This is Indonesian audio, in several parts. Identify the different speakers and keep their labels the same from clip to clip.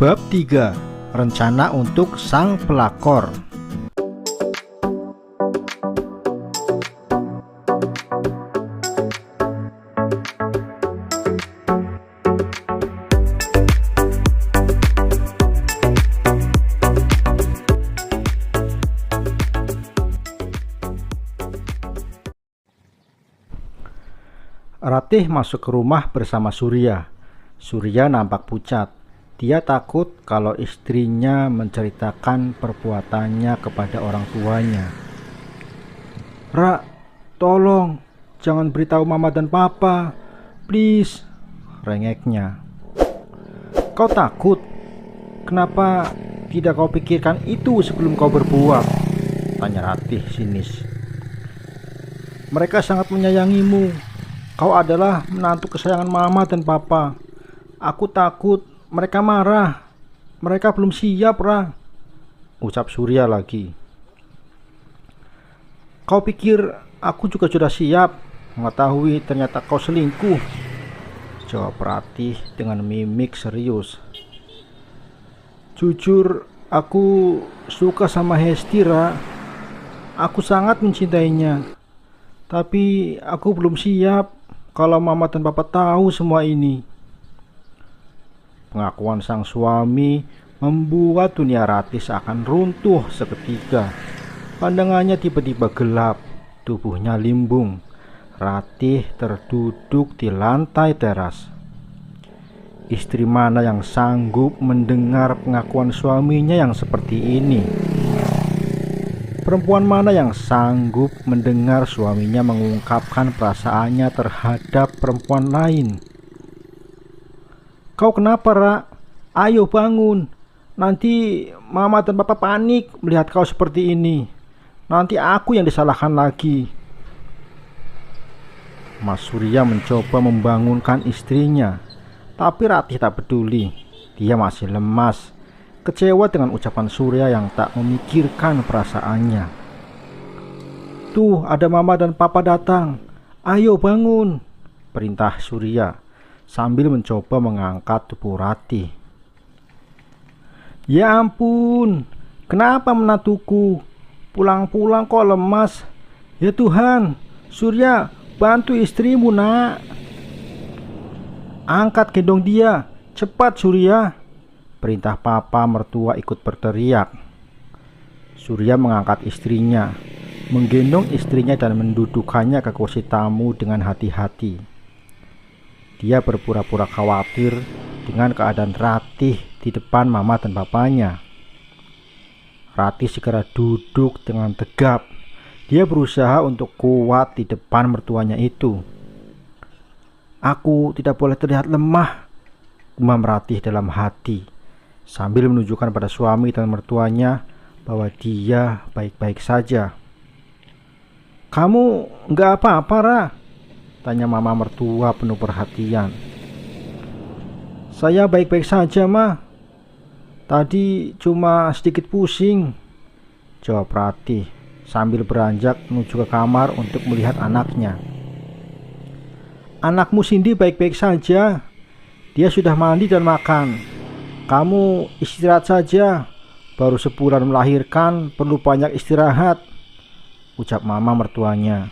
Speaker 1: Bab 3. Rencana untuk sang pelakor. Ratih masuk ke rumah bersama Surya. Surya nampak pucat. Dia takut kalau istrinya menceritakan perbuatannya kepada orang tuanya. "Ra, tolong, jangan beritahu mama dan papa, please," rengeknya. "Kau takut? Kenapa tidak kau pikirkan itu sebelum kau berbuat?" tanya Ratih sinis. "Mereka sangat menyayangimu. Kau adalah menantu kesayangan mama dan papa. Aku takut mereka marah. Mereka belum siap, Ra," ucap Surya lagi. "Kau pikir aku juga sudah siap mengetahui ternyata kau selingkuh?" jawab Ratih dengan mimik serius. "Jujur, aku suka sama Hesti, Ra. Aku sangat mencintainya. Tapi aku belum siap kalau mama dan papa tahu semua ini." Pengakuan sang suami membuat dunia Ratih seakan runtuh seketika. Pandangannya tiba-tiba gelap, tubuhnya limbung. Ratih terduduk di lantai teras. Istri mana yang sanggup mendengar pengakuan suaminya yang seperti ini? Perempuan mana yang sanggup mendengar suaminya mengungkapkan perasaannya terhadap perempuan lain? "Kau kenapa, Ra? Ayo bangun. Nanti mama dan papa panik melihat kau seperti ini. Nanti aku yang disalahkan lagi." Mas Surya mencoba membangunkan istrinya, tapi Ratih tak peduli. Dia masih lemas, kecewa dengan ucapan Surya yang tak memikirkan perasaannya. "Tuh, ada mama dan papa datang. Ayo bangun," perintah Surya sambil mencoba mengangkat tubuh Ratih. "Ya ampun, kenapa menantuku? Pulang-pulang kok lemas? Ya Tuhan, Surya, bantu istrimu, Nak. Angkat gendong dia, cepat Surya," perintah papa mertua ikut berteriak. Surya mengangkat istrinya, menggendong istrinya dan mendudukannya ke kursi tamu dengan hati-hati. Dia berpura-pura khawatir dengan keadaan Ratih di depan mama dan papanya. Ratih segera duduk dengan tegap. Dia berusaha untuk kuat di depan mertuanya itu. "Aku tidak boleh terlihat lemah," gumam Ratih dalam hati, sambil menunjukkan pada suami dan mertuanya bahwa dia baik-baik saja. "Kamu nggak apa-apa, Ra?" tanya mama mertua penuh perhatian. "Saya baik-baik saja, Ma. Tadi cuma sedikit pusing," jawab Ratih sambil beranjak menuju ke kamar untuk melihat anaknya. "Anakmu Cindy baik-baik saja. Dia sudah mandi dan makan. Kamu istirahat saja. Baru sebulan melahirkan, perlu banyak istirahat," ucap mama mertuanya.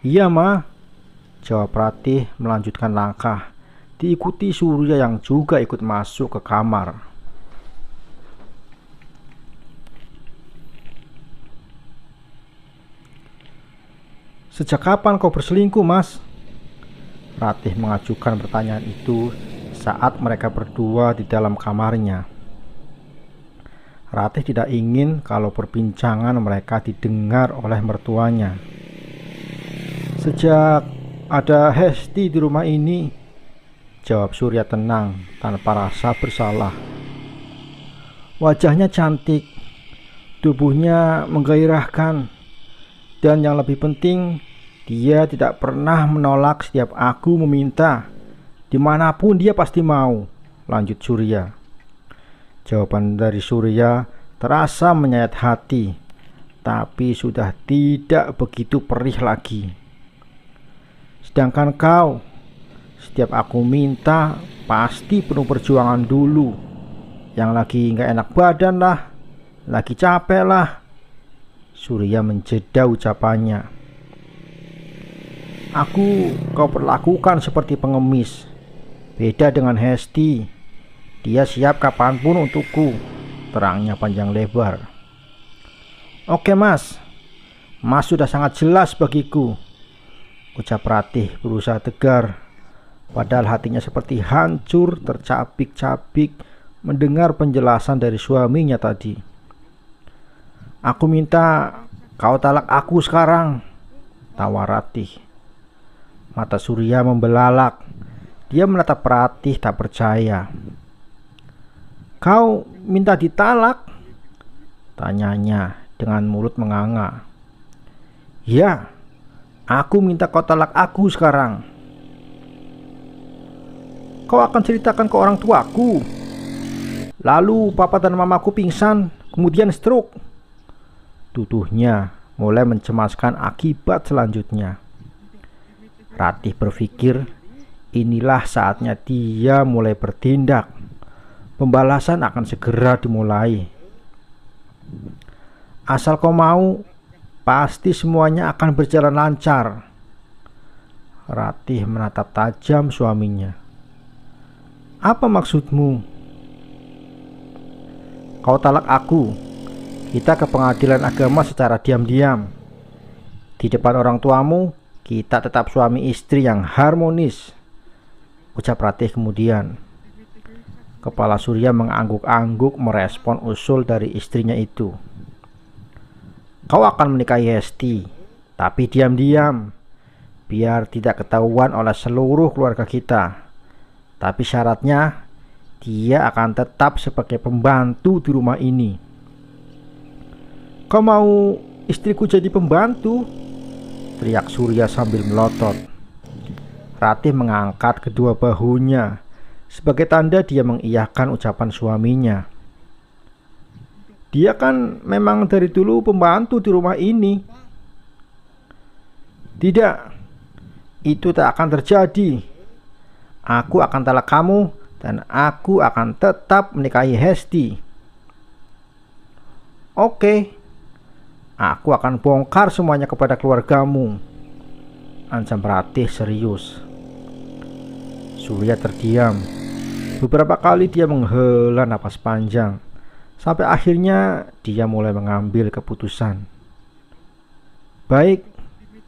Speaker 1: "Iya, Ma," jawab Ratih melanjutkan langkah, diikuti Surya yang juga ikut masuk ke kamar. "Sejak kapan kau berselingkuh, Mas?" Ratih mengajukan pertanyaan itu saat mereka berdua di dalam kamarnya. Ratih tidak ingin kalau perbincangan mereka didengar oleh mertuanya. "Sejak ada Hesti di rumah ini," jawab Surya tenang tanpa rasa bersalah. "Wajahnya cantik, tubuhnya menggairahkan, dan yang lebih penting, dia tidak pernah menolak setiap aku meminta. Dimanapun dia pasti mau," lanjut Surya. Jawaban dari Surya terasa menyayat hati, tapi sudah tidak begitu perih lagi. "Sedangkan kau, Setiap aku minta, pasti penuh perjuangan dulu. Yang lagi nggak enak badan lah, lagi capek lah. Surya menjeda ucapannya. Aku kau perlakukan seperti pengemis. Beda dengan Hesti. Dia siap kapanpun untukku, terangnya panjang lebar. Oke mas, mas sudah sangat jelas bagiku, ucap Ratih berusaha tegar. Padahal hatinya seperti hancur tercabik-cabik mendengar penjelasan dari suaminya tadi. Aku minta kau talak aku sekarang, tawar Ratih. Mata Surya membelalak. Dia menatap Ratih tak percaya. Kau minta ditalak? Tanyanya dengan mulut menganga. Ya, aku minta kau talak aku sekarang. Kau akan ceritakan ke orang tuaku. Lalu papa dan mamaku pingsan, kemudian stroke. Tuduhnya mulai mencemaskan akibat selanjutnya. Ratih berpikir inilah saatnya dia mulai bertindak. Pembalasan akan segera dimulai. Asal kau mau, pasti semuanya akan berjalan lancar. Ratih menatap tajam suaminya. Apa maksudmu? Kau talak aku. Kita ke pengadilan agama secara diam-diam. Di depan orang tuamu, kita tetap suami istri yang harmonis, ucap Ratih kemudian. Kepala Surya mengangguk-angguk merespon usul dari istrinya itu. Kau akan menikahi Hesti, tapi diam-diam, biar tidak ketahuan oleh seluruh keluarga kita. Tapi syaratnya, dia akan tetap sebagai pembantu di rumah ini. Kau mau istriku jadi pembantu? Teriak Surya sambil melotot. Ratih mengangkat kedua bahunya sebagai tanda dia mengiyakan ucapan suaminya. Dia kan memang dari dulu pembantu di rumah ini. Tidak, itu tak akan terjadi. Aku akan talak kamu dan aku akan tetap menikahi Hesti. Oke, aku akan bongkar semuanya kepada keluargamu, ancam Ratih serius. Surya terdiam. Beberapa kali dia menghela napas panjang. Sampai akhirnya dia mulai mengambil keputusan. Baik,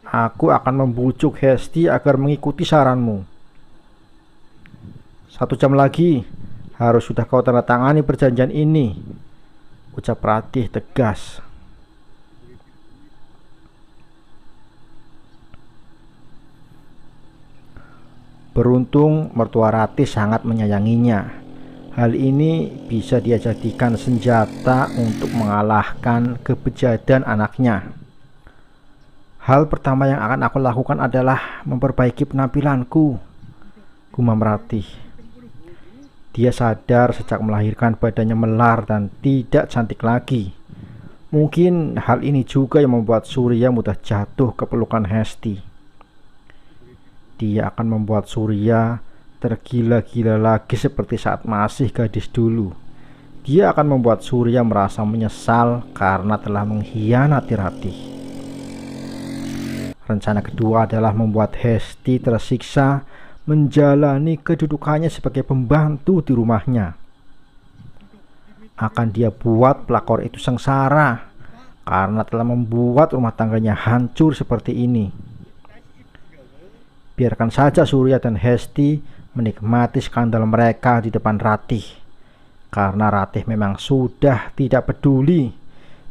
Speaker 1: aku akan membujuk Hesti agar mengikuti saranmu. 1 jam lagi harus sudah kau tanda tangani perjanjian ini, ucap Ratih tegas. Beruntung mertua Ratih sangat menyayanginya. Hal ini bisa dia jadikan senjata untuk mengalahkan kebejadan anaknya. Hal pertama yang akan aku lakukan adalah memperbaiki penampilanku, gumam Ratih. Dia sadar sejak melahirkan badannya melar dan tidak cantik lagi. Mungkin hal ini juga yang membuat Surya mudah jatuh ke pelukan Hesti. Dia akan membuat Surya tergila-gila lagi seperti saat masih gadis dulu. Dia akan membuat Surya merasa menyesal karena telah mengkhianati Ratih. Rencana kedua adalah membuat Hesti tersiksa menjalani kedudukannya sebagai pembantu di rumahnya. Akan dia buat pelakor itu sengsara karena telah membuat rumah tangganya hancur seperti ini. Biarkan saja Surya dan Hesti menikmati skandal mereka di depan Ratih, karena Ratih memang sudah tidak peduli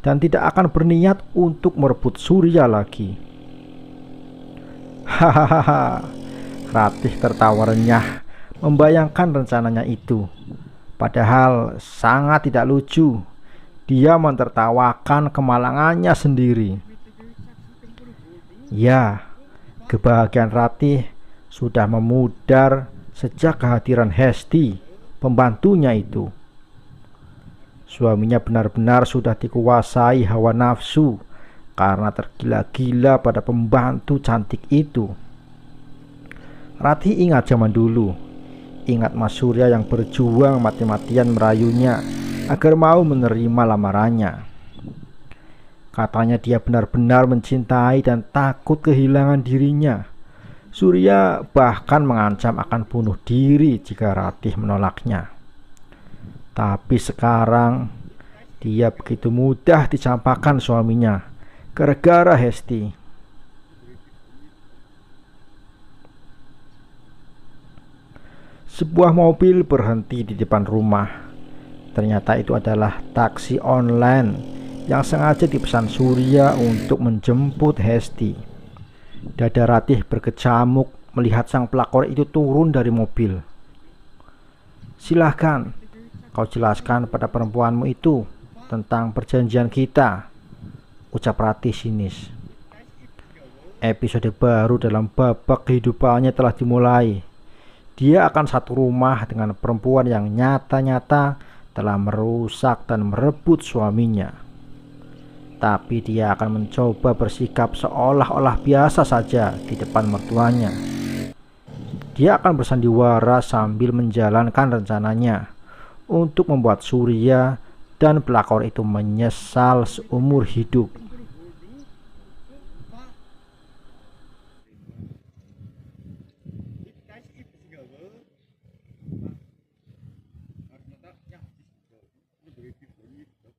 Speaker 1: dan tidak akan berniat untuk merebut Surya lagi. Hahaha, Ratih tertawa renyah membayangkan rencananya itu. Padahal sangat tidak lucu. Dia mentertawakan kemalangannya sendiri. Ya, kebahagiaan Ratih sudah memudar sejak kehadiran Hesti, pembantunya itu. Suaminya benar-benar sudah dikuasai hawa nafsu karena tergila-gila pada pembantu cantik itu. Ratih ingat zaman dulu. Ingat Mas Surya yang berjuang mati-matian merayunya agar mau menerima lamarannya. Katanya dia benar-benar mencintai dan takut kehilangan dirinya. Surya bahkan mengancam akan bunuh diri jika Ratih menolaknya. Tapi sekarang dia begitu mudah dicampakkan suaminya gara-gara Hesti. Sebuah mobil berhenti di depan rumah. Ternyata itu adalah taksi online yang sengaja dipesan Surya untuk menjemput Hesti. Dada Ratih berkecamuk melihat sang pelakor itu turun dari mobil. "Silahkan, kau jelaskan pada perempuanmu itu tentang perjanjian kita," ucap Ratih sinis. Episode baru dalam babak kehidupannya telah dimulai. Dia akan satu rumah dengan perempuan yang nyata-nyata telah merusak dan merebut suaminya. Tapi dia akan mencoba bersikap seolah-olah biasa saja di depan mertuanya. Dia akan bersandiwara sambil menjalankan rencananya untuk membuat Surya dan pelakor itu menyesal seumur hidup.